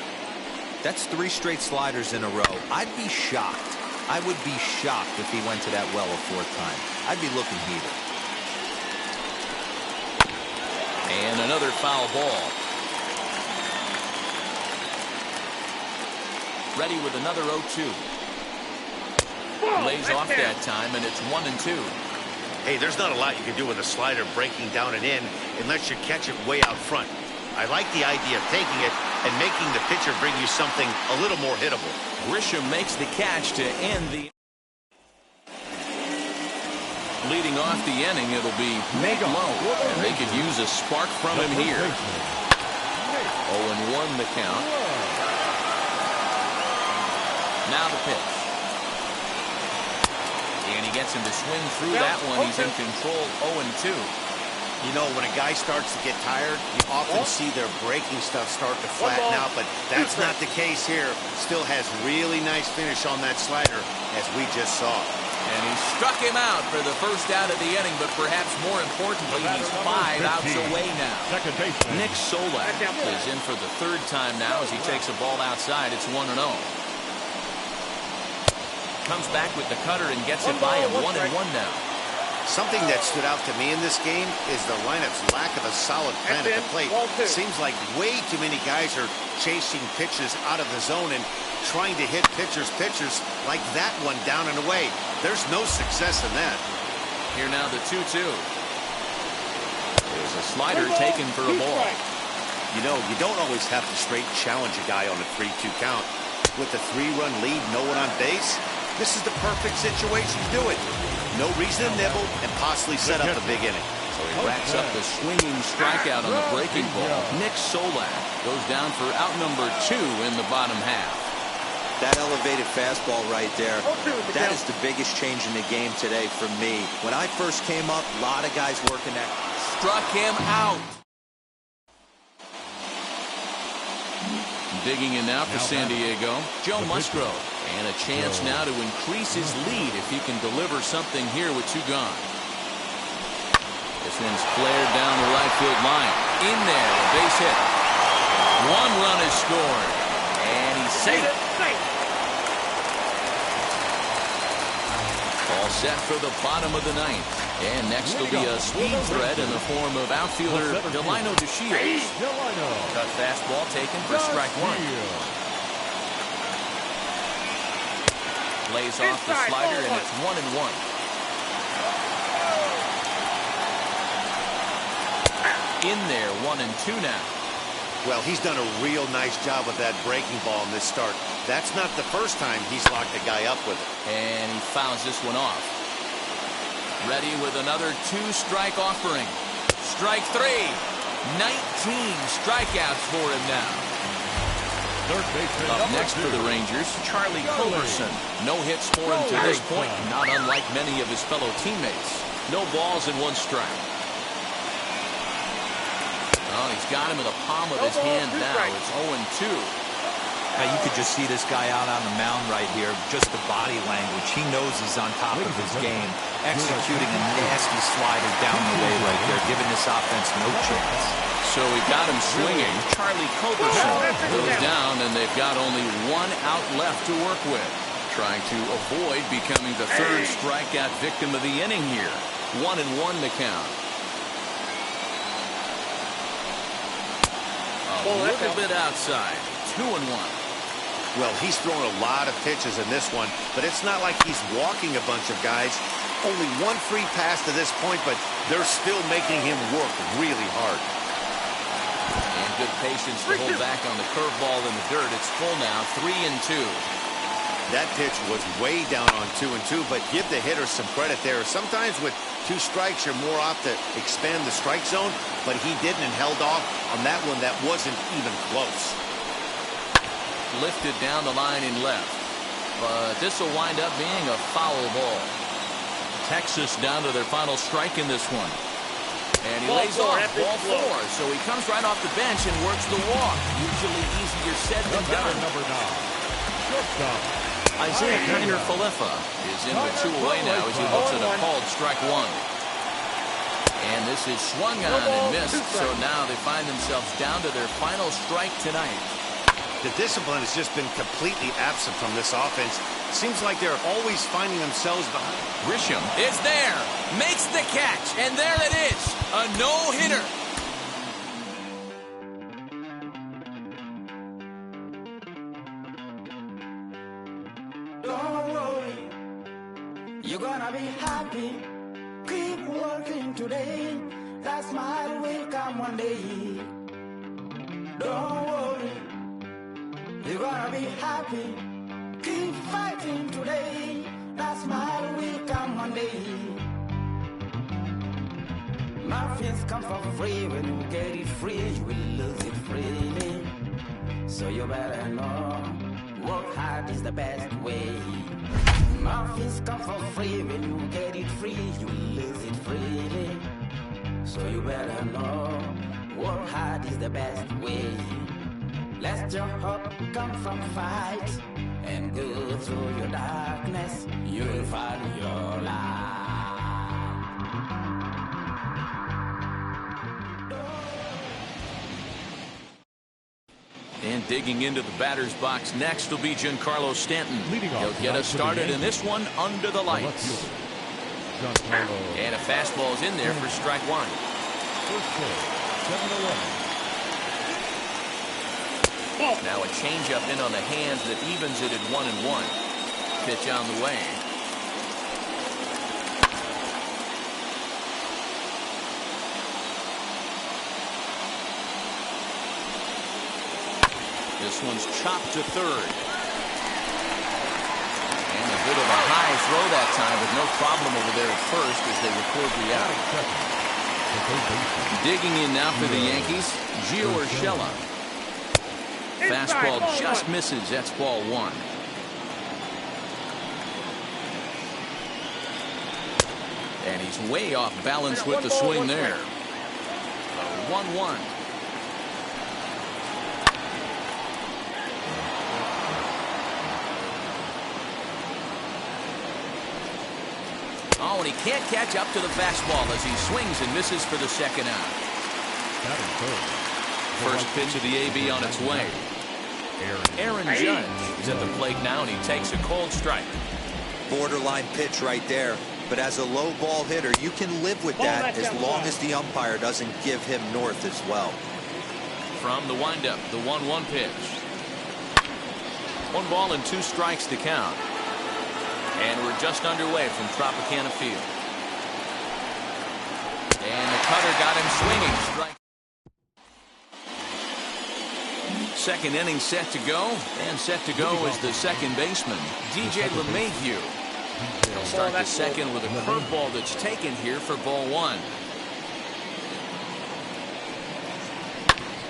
S2: That's 3 straight sliders in a row. I'd be shocked. I would be shocked if he went to that well a 4th time. I'd be looking heated.
S1: And another foul ball. Ready with another 0-2. Lays off that time, and it's 1-2.
S5: Hey, there's not a lot you can do with a slider breaking down and in unless you catch it way out front. I like the idea of taking it and making the pitcher bring you something a little more hittable.
S1: Grisham makes the catch to end the... Leading off the inning, it'll be Lowe, and they could use a spark from him here. 0-1 the count. Now the pitch. And he gets him to swing through that one. He's in control. 0-2.
S5: You know, when a guy starts to get tired, you often see their breaking stuff start to flatten out, but that's not the case here. Still has really nice finish on that slider, as we just saw.
S1: And he struck him out for the first out of the inning, but perhaps more importantly, he's 5 outs away now. Nick Solak is in for the 3rd time now as he takes a ball outside. It's 1-0. Comes back with the cutter and gets it by him. 1-1 now.
S5: Something that stood out to me in this game is the lineup's lack of a solid plan at the plate. Seems like way too many guys are chasing pitches out of the zone and trying to hit pitchers like that one down and away. There's no success in that.
S1: Here now the 2-2. There's a slider taken for a ball.
S5: You know, you don't always have to straight challenge a guy on a 3-2 count. With a 3-run lead, no one on base, this is the perfect situation to do it. No reason to nibble and possibly set up a big inning.
S1: So he racks up the swinging strikeout on the breaking ball. Nick Solak goes down for out number 2 in the bottom half.
S2: That elevated fastball right there, that is the biggest change in the game today for me. When I first came up, a lot of guys working that.
S1: Struck him out. Digging in now for San Diego, Joe Musgrove. And a chance now to increase his lead if he can deliver something here with 2 gone. This one's flared down the right field line. In there, a base hit. 1 run is scored. And he's safe. All set for the bottom of the 9th. And next will be a speed threat in the form of outfielder Delino DeShields. Cut fastball taken for strike one. Lays off the slider, and it's 1-1. In there, 1-2 now.
S5: Well, he's done a real nice job with that breaking ball in this start. That's not the first time he's locked a guy up with it.
S1: And he fouls this one off. Ready with another two-strike offering. Strike three. 19 strikeouts for him now. Up next for the Rangers, Charlie Culberson. No hits for him to this point, not unlike many of his fellow teammates. No balls and one strike. Oh, he's got him in the palm of his hand now. It's 0-2.
S2: Now you could just see this guy out on the mound right here. Just the body language. He knows he's on top of his game. Executing a nasty slider down the way right there, giving this offense no chance.
S1: So we got him swinging. Charlie Culberson goes down, and they've got only one out left to work with. Trying to avoid becoming the third strikeout victim of the inning here. 1-1 the count. A little bit outside. 2-1.
S5: Well, he's thrown a lot of pitches in this one, but it's not like he's walking a bunch of guys. Only one free pass to this point, but they're still making him work really hard.
S1: And good patience to hold back on the curveball in the dirt. It's full now, 3-2.
S5: That pitch was way down on 2-2, but give the hitter some credit there. Sometimes with two strikes, you're more apt to expand the strike zone, but he didn't and held off on that one that wasn't even close.
S1: Lifted down the line in left, but this will wind up being a foul ball. Texas down to their final strike in this one. And he lays off ball four, so he comes right off the bench and works the walk. Usually easier said than done. Isaiah Kiner Falefa is in with two away now as he looks at a called strike one. And this is swung on and missed, so now they find themselves down to their final strike tonight.
S5: The discipline has just been completely absent from this offense. Seems like they're always finding themselves behind.
S1: Grisham is there, makes the catch, and there it is, a no-hitter.
S7: Don't worry, you're gonna be happy. Keep working today. That smile will come one day. Don't worry, you're gonna be happy. Keep fighting today. That smile will come one day. Nothing's come for free. When you get it free, you will lose it freely. So you better know, work hard is the best way. Nothing's come for free. When you get it free, you will lose it freely. So you better know, work hard is the best way. Let your hope come from fight and go through your darkness. You'll find your light.
S1: And digging into the batter's box next will be Giancarlo Stanton. He'll get us started in this one under the lights. And a fastball's in there for strike one. Now a changeup in on the hands that evens it at 1-1. Pitch on the way. This one's chopped to third. And a bit of a high throw that time, but no problem over there at first as they record the out. Digging in now for the Yankees, Gio Urshela. Fastball just misses. That's ball one. And he's way off balance with the swing there. 1-1. Oh, and he can't catch up to the fastball as he swings and misses for the second out. First pitch of the AB on its way. Aaron Judge is at the plate now, and he takes a cold strike.
S2: Borderline pitch right there, but but as a low ball hitter, you can live with that as long as the umpire doesn't give him north as well.
S1: From the windup, the 1-1 pitch. 1 ball and 2 strikes to count. And we're just underway from Tropicana Field. And the cutter got him swinging. Strike. Second inning set to go. And set to go is the second baseman, DJ LeMahieu. He'll start the second with a curveball that's taken here for ball 1.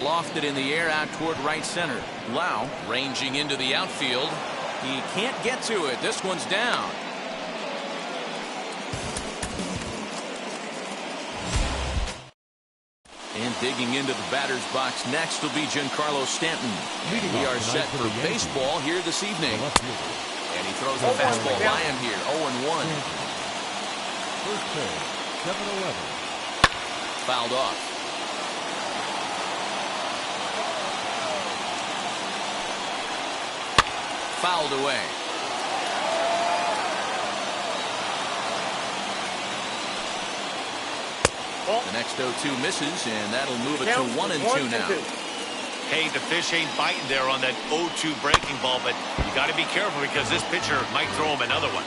S1: Lofted in the air out toward right center. Lau ranging into the outfield. He can't get to it. This one's down. And digging into the batter's box next will be Giancarlo Stanton. We are set for baseball here this evening. And he throws a fastball by him here. 0-1.
S4: First pitch, 7-11.
S1: Fouled off. Fouled away. The next 0-2 misses, and that'll move it to 1-2 now.
S5: Hey, the fish ain't biting there on that 0-2 breaking ball, but you got to be careful because this pitcher might throw him another one.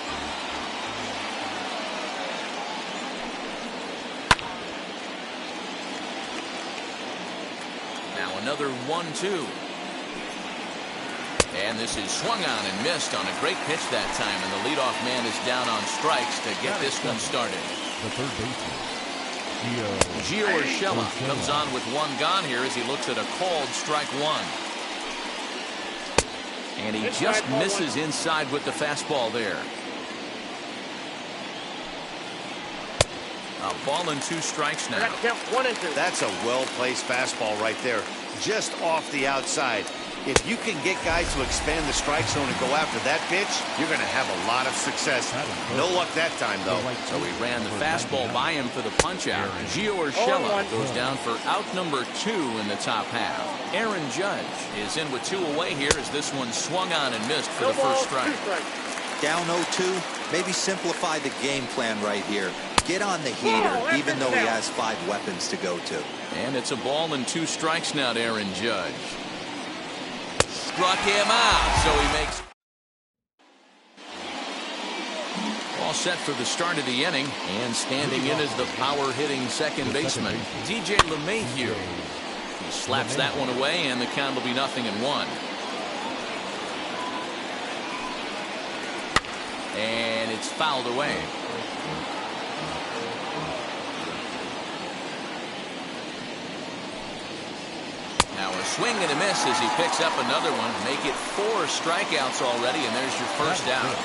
S1: Now another 1-2. And this is swung on and missed on a great pitch that time, and the leadoff man is down on strikes to get this one started.
S4: The third baseman,
S1: Gio Urshela comes on with 1 gone here as he looks at a called strike 1. And he just misses inside with the fastball there. A ball and 2 strikes now.
S5: That's a well-placed fastball right there, just off the outside. If you can get guys to expand the strike zone and go after that pitch, you're going to have a lot of success. No luck that time, though.
S1: So he ran the fastball by him for the punch-out. Gio Urshela goes down for out number 2 in the top half. Aaron Judge is in with 2 away here as this one swung on and missed for the first strike.
S2: Down 0-2, maybe simplify the game plan right here. Get on the heater, even though he has 5 weapons to go to.
S1: And it's a ball and 2 strikes now to Aaron Judge. Struck him out, so he makes. All set for the start of the inning, and standing in is the power-hitting second baseman, DJ LeMahieu. He slaps that one away, and the count will be 0-1. And it's fouled away. Now a swing and a miss as he picks up another one. Make it 4 strikeouts already, and there's your first out.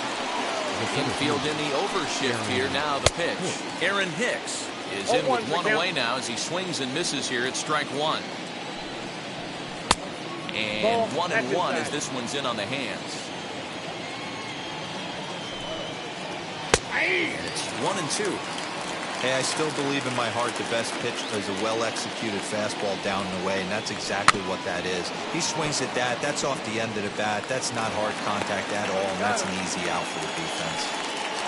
S1: Infield in the overshift here. Now the pitch. Aaron Hicks is in with 1 away now as he swings and misses here at strike 1. And 1-1 as this one's in on the hands. And it's 1-2.
S2: Hey, I still believe in my heart the best pitch is a well-executed fastball down and away, and that's exactly what that is. He swings at that. That's off the end of the bat. That's not hard contact at all, and that's an easy out for the defense.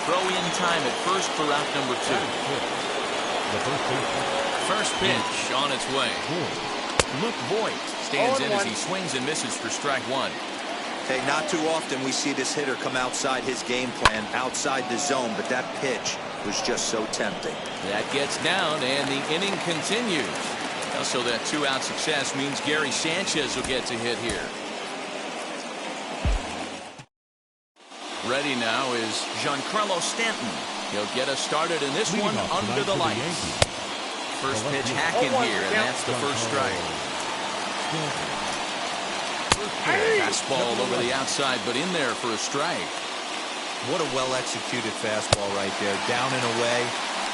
S1: Throw in time at first for out number 2. First pitch on its way. Luke Voigt stands in as he swings and misses for strike 1.
S2: Hey, not too often we see this hitter come outside his game plan, outside the zone, but that pitch was just so tempting.
S1: That gets down, and the inning continues. So that 2-out success means Gary Sanchez will get to hit here. Ready now is Giancarlo Stanton. He'll get us started in this one under the lights. First pitch hacking here, and that's the first strike. Fastball over the outside, but in there for a strike.
S2: What a well-executed fastball right there, down and away.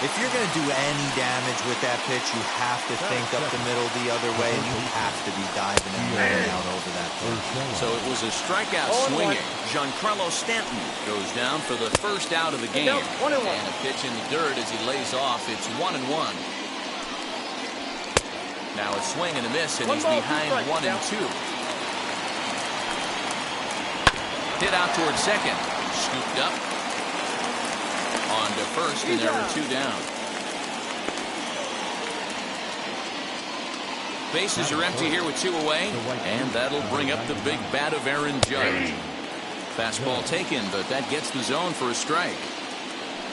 S2: If you're going to do any damage with that pitch, you have to think up the middle the other way, and you have to be diving and laying out over that pitch.
S1: So it was a strikeout swinging. Giancarlo Stanton goes down for the first out of the game. And a pitch in the dirt as he lays off. It's 1-1. Now a swing and a miss, and he's behind 1-2. Hit out towards second. Scooped up. On to first, and there were 2 down. Bases are empty here with 2 away, and that'll bring up the big bat of Aaron Judge. Fastball taken, but that gets the zone for a strike.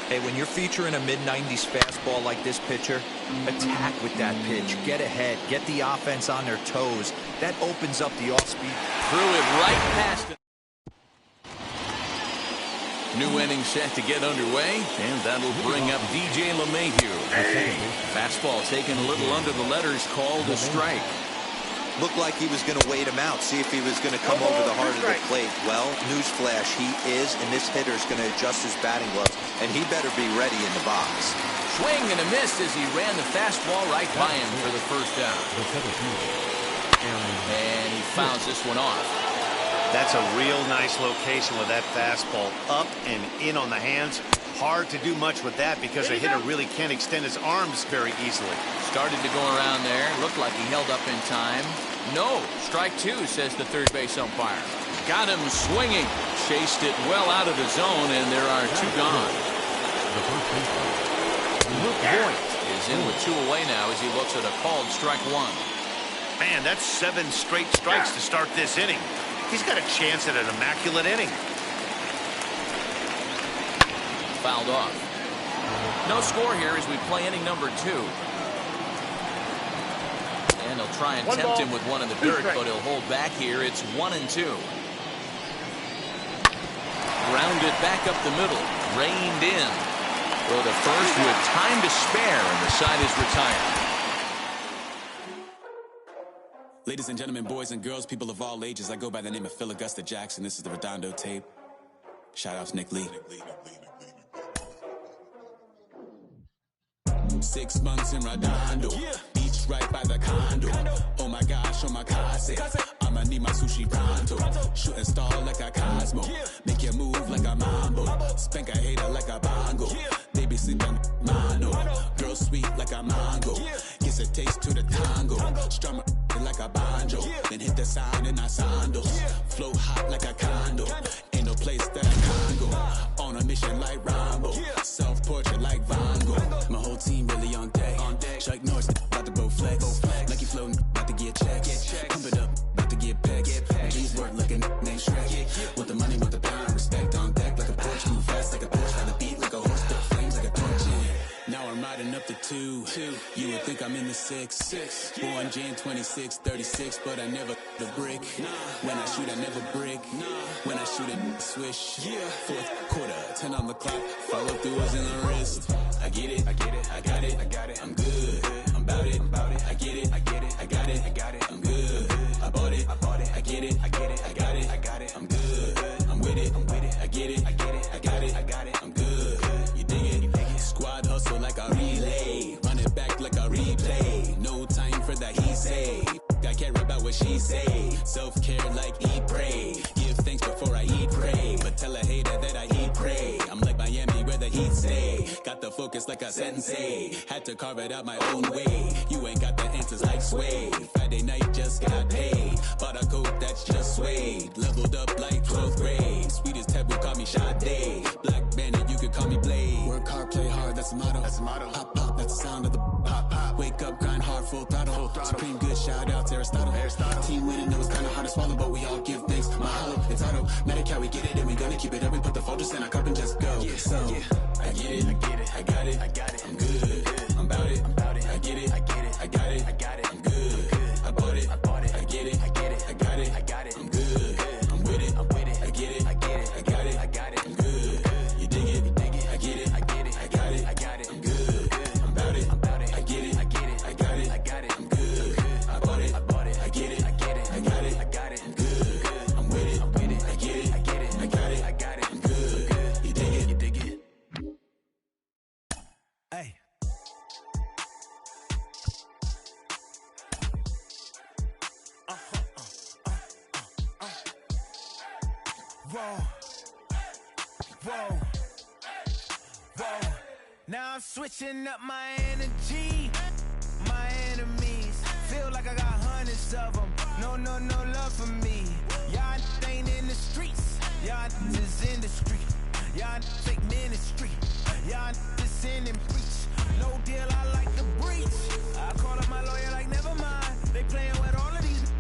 S2: Hey, when you're featuring a mid-90s fastball like this pitcher, attack with that pitch. Get ahead. Get the offense on their toes. That opens up the off-speed.
S1: Threw it right past it. New inning set to get underway, and that'll bring up DJ LeMahieu. Fastball taken a little under the letters, called a strike.
S2: Looked like he was going to wait him out, see if he was going to come over the heart of the plate. Well, newsflash, he is, and this hitter's going to adjust his batting gloves, and he better be ready in the box.
S1: Swing and a miss as he ran the fastball right by him for the first down. And he fouls this one off.
S5: That's a real nice location with that fastball up and in on the hands. Hard to do much with that because a hitter really can't extend his arms very easily.
S1: Started to go around there. Looked like he held up in time. No, strike 2, says the third base umpire. Got him swinging. Chased it well out of the zone, and there are 2 gone. Luke Voigt is in with 2 away now as he looks at a called strike 1.
S5: Man, that's 7 straight strikes to start this inning. He's got a chance at an immaculate inning.
S1: Fouled off. No score here as we play inning number 2. And he'll try and tempt him with one in the dirt, but he'll hold back here. It's 1-2. Grounded back up the middle. Reined in. For the first with time to spare, and the side is retired.
S8: Ladies and gentlemen, boys and girls, people of all ages, I go by the name of Phil Augusta Jackson. This is the Redondo tape. Shout out to Nick Lee. 6 months in Redondo, beach right by the condo. Oh my gosh, oh my casa, I'ma need my sushi pronto. Shooting star like a Cosmo, make you move like a mambo. Spank a hater like a bongo. Baby sit down, mano. Girl sweet like a mango. Gives a taste to the tango. Strum like a banjo, then hit the sound in our sandals. Flow hot like a condo. Ain't no place that I can go. On a mission like Rambo. Self-portrait like Van Gogh. My whole team really on deck. Chuck Norris about to go flex. Lucky flow about to get checks. Pump it up, about to get pecs. G's work like a name Shrek. With the money, with the pound, respect on deck like a porch. Move fast like a Porsche, on the beat like a horse. Still flames like a torch. Now I'm riding up the 2. You would think I'm in the 6. Born Jan 26, 36, but I never the brick. When I shoot, I never brick. When I shoot it, swish. Fourth quarter, 10 on the clock. Follow through is in the wrist. I get it, I got it, I'm good. I'm about it, I get it, I got it, I'm good. I bought it, I get it, I got it, I'm good. I'm with it, I get it, I got it, I'm good. You dig it? Squad hustle like a relay, run it back like a replay. No time for that he say. I care about what she say. Self-care like eat, pray. Give thanks before I eat, pray. But tell a hater that I eat, pray. I'm like Miami where the heat stay. Got the focus like a sensei. Had to carve it out my own way. You ain't got the answers like Sway. Friday night just got paid. Bought a coat that's just suede. Leveled up like 12th grade. Sweetest taboo, call me Sade. Black Bandit, you could call me Blade. Work hard, play hard, that's the motto. Pop, pop, that's the sound of the pop, pop. Wake up, grind hard, full throttle. Supreme good, shout out to Aristotle. Team winning, it was kinda hard to swallow, but we all give thanks. Mahalo, it's auto. Medical, we get it, and we gonna keep it up and put the focus in our cup and just go. So, I get it, I got it, I'm good. I'm about it, I get it, I got it, I'm good. I bought it, I get it, I got it, I'm good. I'm with it, I get it, I got it, I'm good. You dig it, I get it, I got it, I'm good. I'm about it, I get it, I got it, I'm good. I bought it, I get it, I got it, I'm good. I'm with it, I get it, I got it, I'm good. You dig it?
S6: Hey. Whoa. Now I'm switching up my energy. My enemies feel like I got hundreds of them. No love for me. Y'all ain't in the streets. Y'all is in the street. Y'all take ministry. Y'all just sin and preach. No deal, I like the breach. I call up my lawyer like, never mind. They playing with all of these.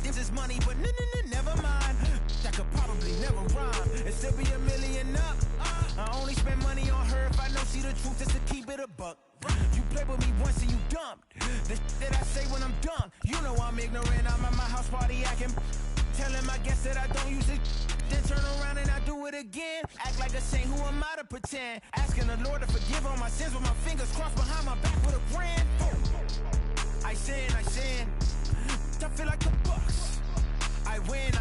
S6: This is money, but never mind. I could probably never rhyme and still be a million up. I only spend money on her if I know she the truth, just to keep it a buck. You play with me once and you dumped. The that I say when I'm done, you know I'm ignorant. I'm at my house party acting, telling my guests that I don't use it. Then turn around and I do it again. Act like a saint, who am I to pretend? Asking the Lord to forgive all my sins with my fingers crossed behind my back with a brand. I sin. I feel like the Bucks. I win.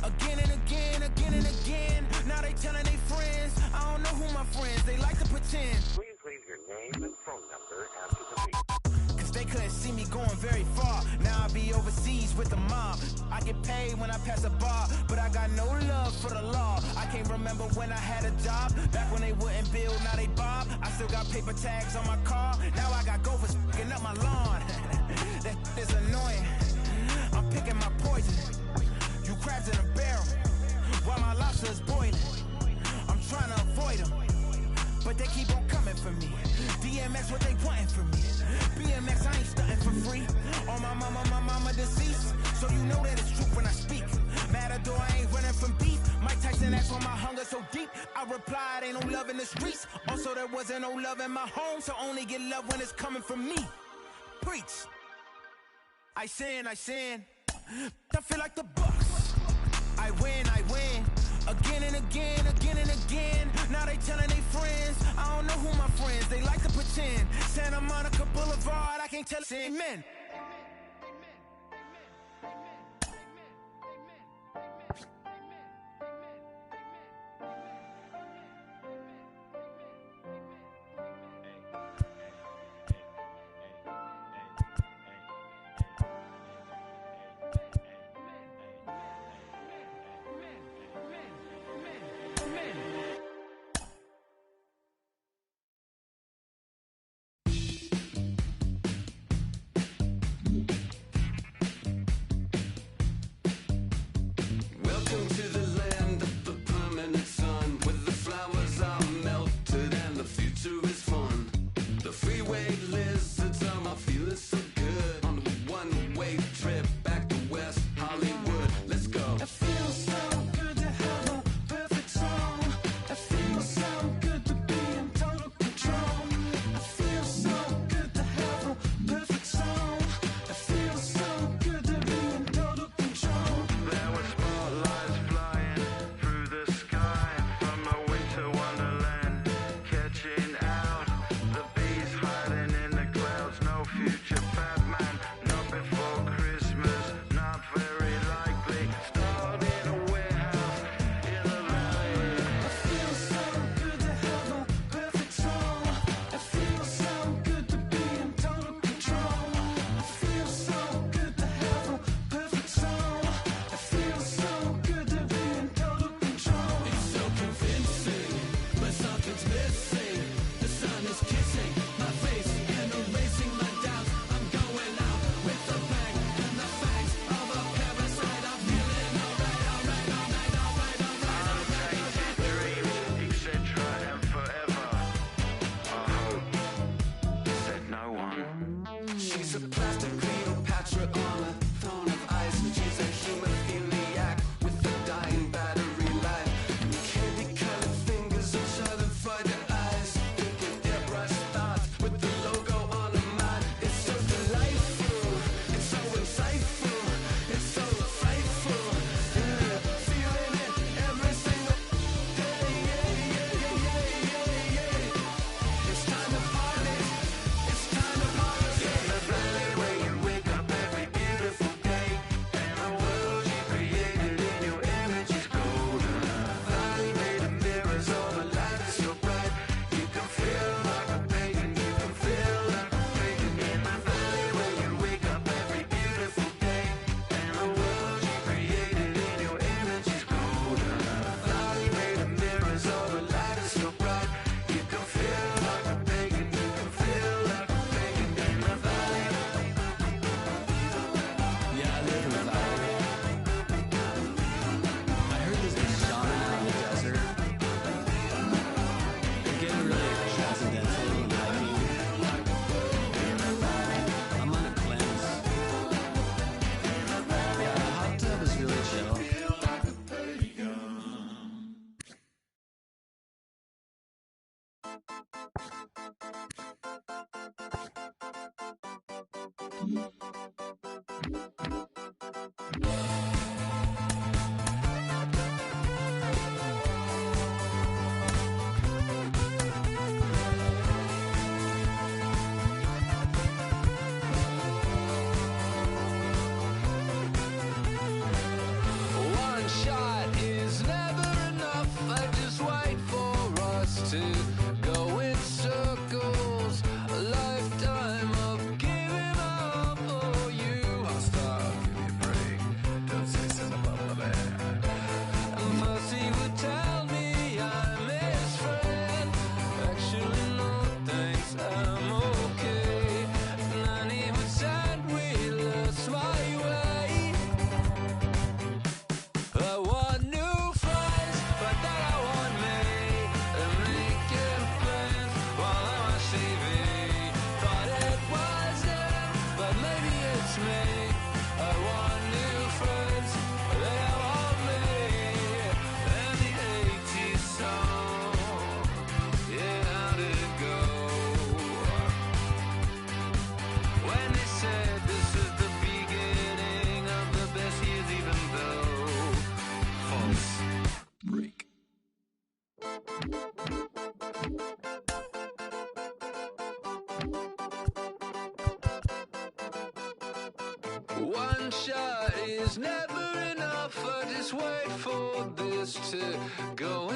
S6: Again and again. Now they telling their friends. I don't know who my friends, they like to pretend.
S3: Please leave your name and phone number after the beep.
S6: Cause they couldn't see me going very far. Now I be overseas with the mob. I get paid when I pass a bar, but I got no love for the law. I can't remember when I had a job. Back when they wouldn't build, now they bob. I still got paper tags on my car. Now I got gophers f***ing up my lawn. That is annoying. I'm picking my poison. You crabs in a barrel, while my lobster is boiling. I'm trying to avoid them, but they keep on coming for me. DMX, what they wanting from me. BMX, I ain't stunting for free. On my mama deceased, so you know that it's true when I speak. Matador, I ain't running from beef. Mike Tyson asked why my hunger so deep. I replied, ain't no love in the streets. Also, there wasn't no love in my home, so only get love when it's coming from me. Preach. I sin. I feel like the Bucks. I win. Again and again. Now they telling their friends. I don't know who my friends, they like to pretend. Santa Monica Boulevard, I can't tell amen.
S9: was never enough. I just wait for this to go